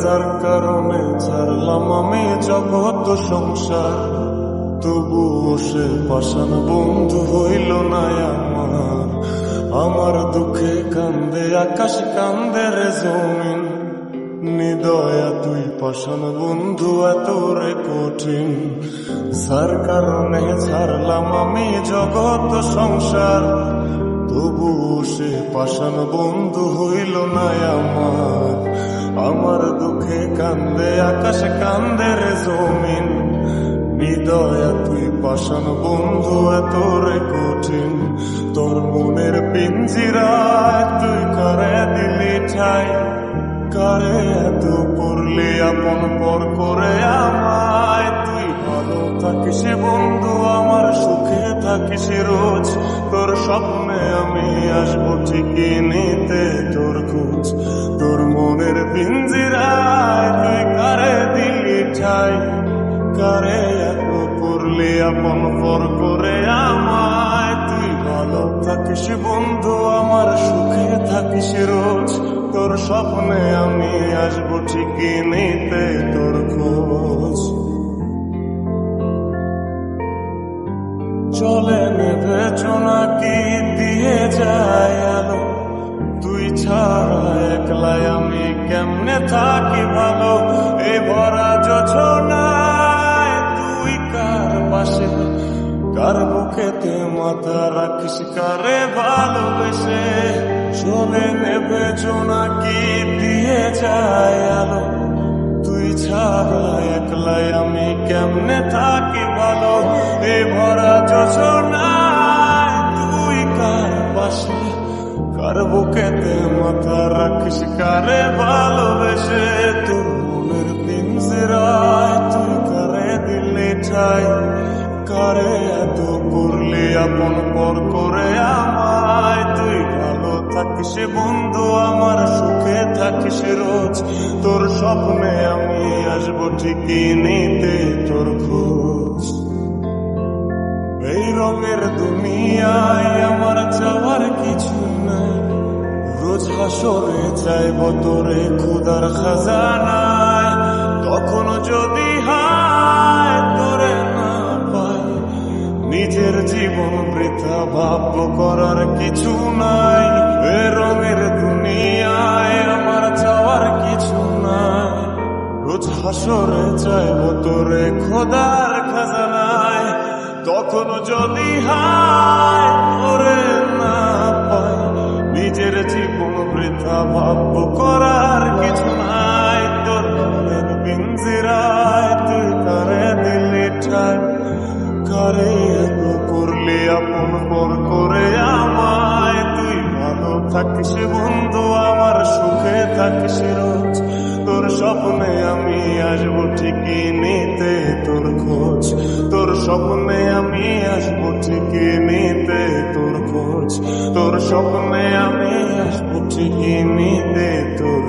যার কারণে ছাড়লাম আমি জগৎ সংসার, তবুও সে পাষাণ বন্ধু হইল না আমার। আমার দুঃখে কান্দে আকাশ, কান্দে রে জমিন, নিদয়া তুই পাষাণ বন্ধু এত রে কঠিন। যার কারণে ছাড়লাম আমি জগৎ সংসার, তবুও সে পাষাণ বন্ধু হইল না আমার। আমার দুঃখে কান্দে আকাশ, কান্দে রে জমিন, নিদয়া তুই পাষাণ বন্ধু এত রে কঠিন। তোর মনের পিঞ্জিরায় তুই কারে দিলি ঠাই, কারে এত করলি আপন পর করে আমায়। তুই ভালো থাকিস বন্ধু আমার, সুখে থাকিস রোজ, তোর স্বপ্নে আমি আসবো ঠিকই নিতে তোর খোঁজ। তোর মনের পিঞ্জিরায় তুই কারে দিলি ঠাই, কারে এত করলি আপন পর করে আমায়। তুই ভালো থাকিস বন্ধু আমার, সুখে থাকিস রোজ, তোর স্বপ্নে আমি আসবো ঠিকই নিতে তোর খোঁজ। চলে নেবে জোনাকি দিয়ে যায় আলো, তুই ছাড়া একলাই আমি কেমনে থাকি ভালো। এ ভরা যোছনায় তুই কার পাশে, কার বুকেতে মাথা রাখিস, কারে ভালোবেসে। চলে নেবে জোনাকি দিয়ে যায় আলো, তুই ছাড়া একলাই আমি কেমনে থাকি ভালো। এ ভরা যোছনায় তুই কার পাশে, কার বুকেতে মাথা রাখিস, কারে ভালোবেসে। তোর মনের পিঞ্জিরায় তুই কারে দিলি ঠাই, কারে এত করলি আপন পর করে আমায়। তুই ভালো থাকিস বন্ধু আমার, সুখে থাকিস রোজ, তোর স্বপ্নে আমি আসবো ঠিকই নিতে তোর খোঁজ। এই রঙের দুনিয়ায় আমার যাওয়ার কিছু নাই, রোজ হাসরে চাইব তোরে খোদার খাজানায়। তখন যদি হায় তোরে না পাই, নিজের জীবন বৃথা ভাববো করার কিছু নাই। এ রঙের দুনিয়ায় আমার যাওয়ার কিছু নাই, রোজ হাসরে চাইব তোরে খোদার খাজানায়। তখন যদি হায় তোরে না পাই, নিজের জীবন বৃথা ভাববো করার কিছু নাই। তোর মনের পিঞ্জিরায় তুই কারে দিলি ঠাই, কারে এত করলি আপন পর করে আমায়। তুই ভালো থাকিস বন্ধু আমার, সুখে থাকিস রোজ, তোর স্বপ্নে আমি আসবো ঠিকই নিতে তোর খোঁজ। তোর স্বপ্নে আমি আসবো ঠিকই নিতে তোর খোঁজ, তোর স্বপ্নে আমি আসবো ঠিকই নিতে তোর